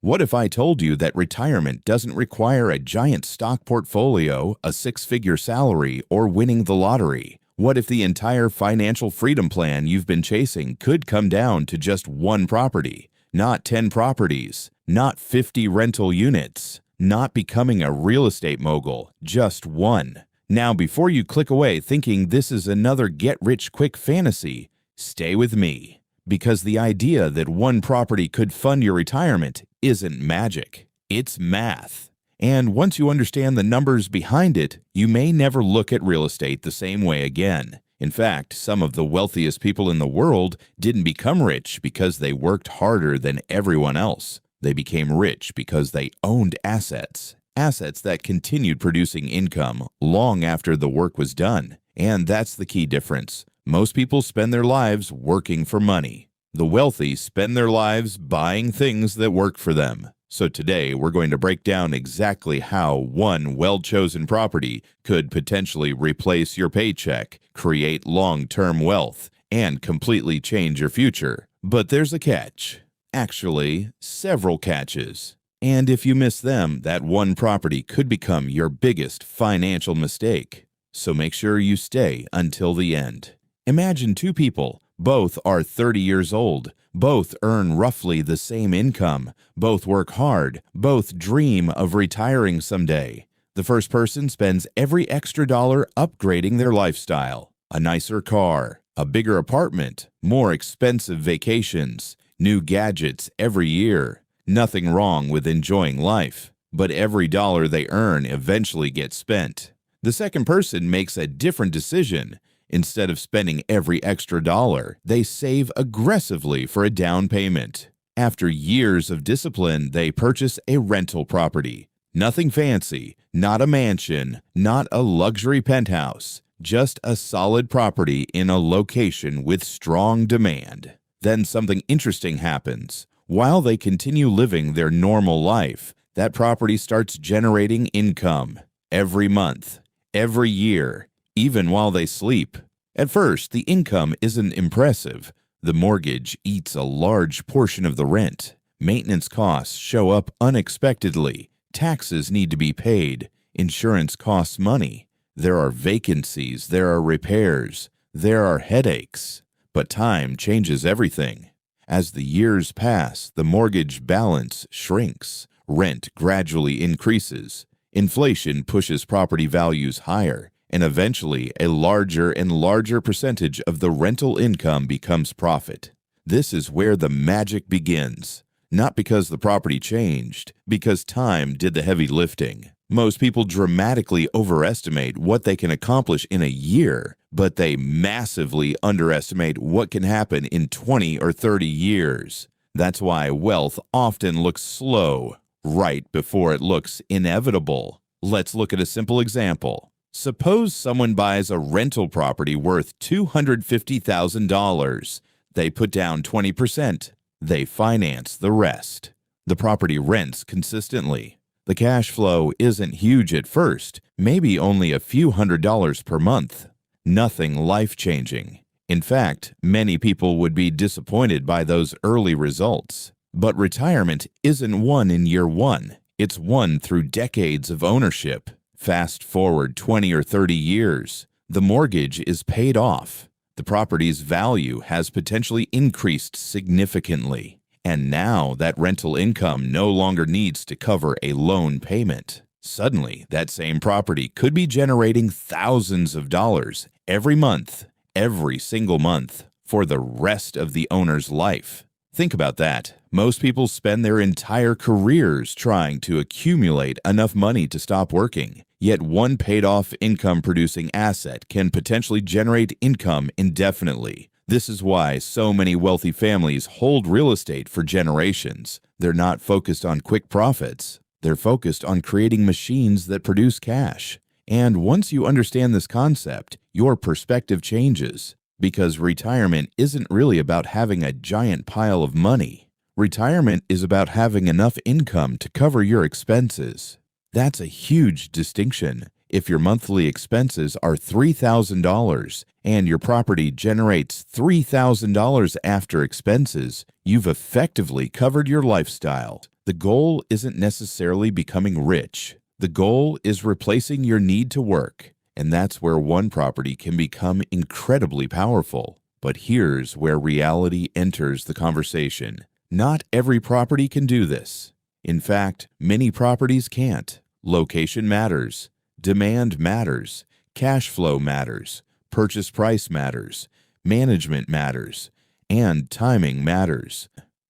What if I told you that retirement doesn't require a giant stock portfolio, a six-figure salary, or winning the lottery? What if the entire financial freedom plan you've been chasing could come down to just one property? Not 10 properties, not 50 rental units, not becoming a real estate mogul, just one. Now, before you click away thinking this is another get-rich-quick fantasy, stay with me. Because the idea that one property could fund your retirement isn't magic. It's math. And once you understand the numbers behind it, you may never look at real estate the same way again. In fact, some of the wealthiest people in the world didn't become rich because they worked harder than everyone else. They became rich because they owned assets. Assets that continued producing income long after the work was done. And that's the key difference. Most people spend their lives working for money. The wealthy spend their lives buying things that work for them. So today, we're going to break down exactly how one well-chosen property could potentially replace your paycheck, create long-term wealth, and completely change your future. But there's a catch. Actually, several catches. And if you miss them, that one property could become your biggest financial mistake. So make sure you stay until the end. Imagine two people. Both are 30 years old. Both earn roughly the same income. Both work hard. Both dream of retiring someday. The first person spends every extra dollar upgrading their lifestyle. A nicer car, a bigger apartment, more expensive vacations, new gadgets every year. Nothing wrong with enjoying life, but every dollar they earn eventually gets spent. The second person makes a different decision. Instead of spending every extra dollar, they save aggressively for a down payment. After years of discipline, they purchase a rental property. Nothing fancy, not a mansion, not a luxury penthouse, just a solid property in a location with strong demand. Then something interesting happens. While they continue living their normal life, that property starts generating income every month, every year, even while they sleep. At first, the income isn't impressive. The mortgage eats a large portion of the rent. Maintenance costs show up unexpectedly. Taxes need to be paid. Insurance costs money. There are vacancies. There are repairs. There are headaches. But time changes everything. As the years pass, the mortgage balance shrinks. Rent gradually increases. Inflation pushes property values higher. And eventually, a larger and larger percentage of the rental income becomes profit. This is where the magic begins. Not because the property changed, because time did the heavy lifting. Most people dramatically overestimate what they can accomplish in a year, but they massively underestimate what can happen in 20 or 30 years. That's why wealth often looks slow, right before it looks inevitable. Let's look at a simple example. Suppose someone buys a rental property worth $250,000. They put down 20%. They finance the rest. The property rents consistently. The cash flow isn't huge at first, maybe only a few $100s per month. Nothing life-changing. In fact, many people would be disappointed by those early results. But retirement isn't won in year one. It's won through decades of ownership. Fast forward 20 or 30 years, the mortgage is paid off. The property's value has potentially increased significantly. And now that rental income no longer needs to cover a loan payment. Suddenly, that same property could be generating thousands of dollars every month, every single month, for the rest of the owner's life. Think about that. Most people spend their entire careers trying to accumulate enough money to stop working. Yet one paid-off income-producing asset can potentially generate income indefinitely. This is why so many wealthy families hold real estate for generations. They're not focused on quick profits. They're focused on creating machines that produce cash. And once you understand this concept, your perspective changes. Because retirement isn't really about having a giant pile of money. Retirement is about having enough income to cover your expenses. That's a huge distinction. If your monthly expenses are $3,000 and your property generates $3,000 after expenses, you've effectively covered your lifestyle. The goal isn't necessarily becoming rich. The goal is replacing your need to work, and that's where one property can become incredibly powerful. But here's where reality enters the conversation. Not every property can do this. In fact, many properties can't. Location matters. Demand matters. Cash flow matters. Purchase price matters. Management matters. And timing matters.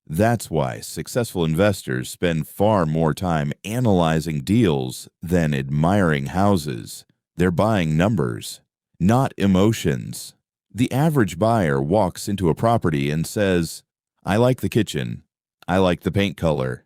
That's why successful investors spend far more time analyzing deals than admiring houses. They're buying numbers, not emotions. The average buyer walks into a property and says, "I like the kitchen. I like the paint color.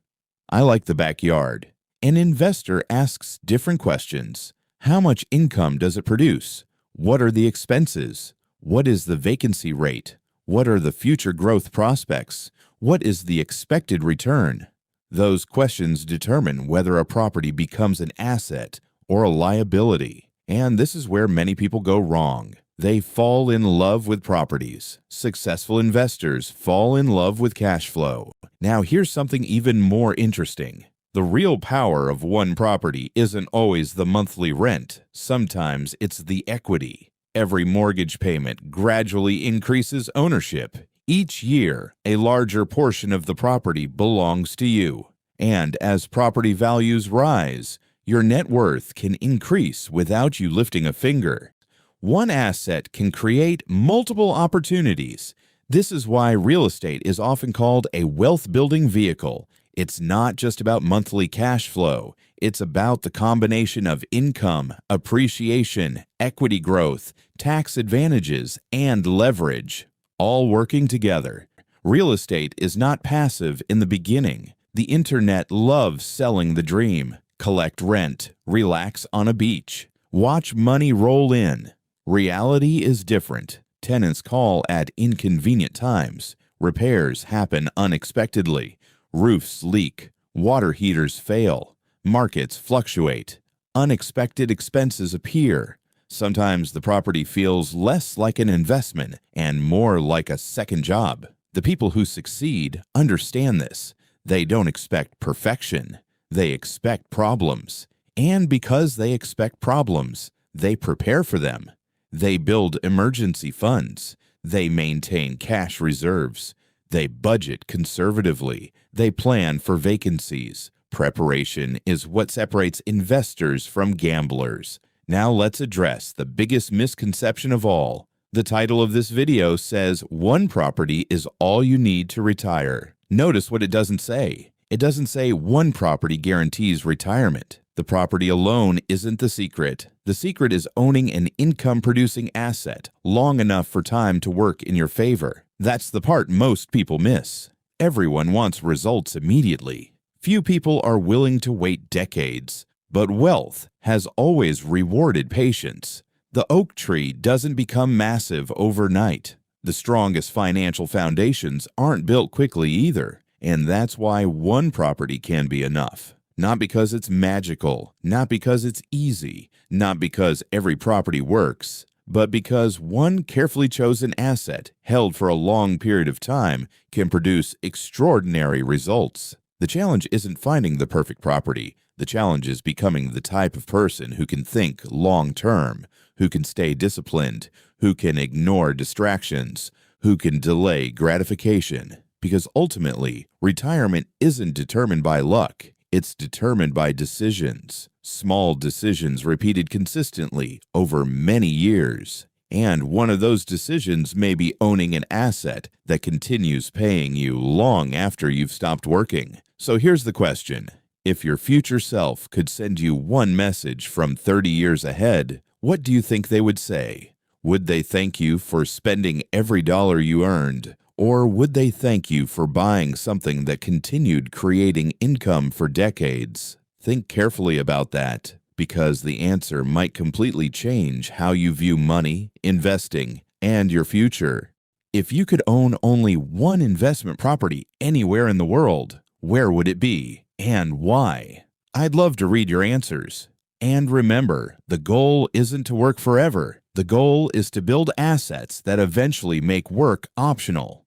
I like the backyard." An investor asks different questions. How much income does it produce? What are the expenses? What is the vacancy rate? What are the future growth prospects? What is the expected return? Those questions determine whether a property becomes an asset or a liability. And this is where many people go wrong. They fall in love with properties. Successful investors fall in love with cash flow. Now, here's something even more interesting. The real power of one property isn't always the monthly rent. Sometimes it's the equity. Every mortgage payment gradually increases ownership. Each year, a larger portion of the property belongs to you. And as property values rise, your net worth can increase without you lifting a finger. One asset can create multiple opportunities. This is why real estate is often called a wealth-building vehicle. It's not just about monthly cash flow. It's about the combination of income, appreciation, equity growth, tax advantages, and leverage, all working together. Real estate is not passive in the beginning. The internet loves selling the dream. Collect rent, relax on a beach, watch money roll in. Reality is different. Tenants call at inconvenient times. Repairs happen unexpectedly. Roofs leak. Water heaters fail. Markets fluctuate. Unexpected expenses appear. Sometimes the property feels less like an investment and more like a second job. The people who succeed understand this. They don't expect perfection. They expect problems. And because they expect problems, they prepare for them. They build emergency funds. They maintain cash reserves. They budget conservatively. They plan for vacancies. Preparation is what separates investors from gamblers. Now let's address the biggest misconception of all. The title of this video says one property is all you need to retire. Notice what it doesn't say. It doesn't say one property guarantees retirement. The property alone isn't the secret. The secret is owning an income-producing asset long enough for time to work in your favor. That's the part most people miss. Everyone wants results immediately. Few people are willing to wait decades. But wealth has always rewarded patience. The oak tree doesn't become massive overnight. The strongest financial foundations aren't built quickly either. And that's why one property can be enough. Not because it's magical, not because it's easy, not because every property works, but because one carefully chosen asset held for a long period of time can produce extraordinary results. The challenge isn't finding the perfect property. The challenge is becoming the type of person who can think long-term, who can stay disciplined, who can ignore distractions, who can delay gratification. Because ultimately, retirement isn't determined by luck. It's determined by decisions, small decisions repeated consistently over many years. And one of those decisions may be owning an asset that continues paying you long after you've stopped working. So here's the question. If your future self could send you one message from 30 years ahead, what do you think they would say? Would they thank you for spending every dollar you earned? Or would they thank you for buying something that continued creating income for decades? Think carefully about that, because the answer might completely change how you view money, investing, and your future. If you could own only one investment property anywhere in the world, where would it be and why? I'd love to read your answers. And remember, the goal isn't to work forever. The goal is to build assets that eventually make work optional.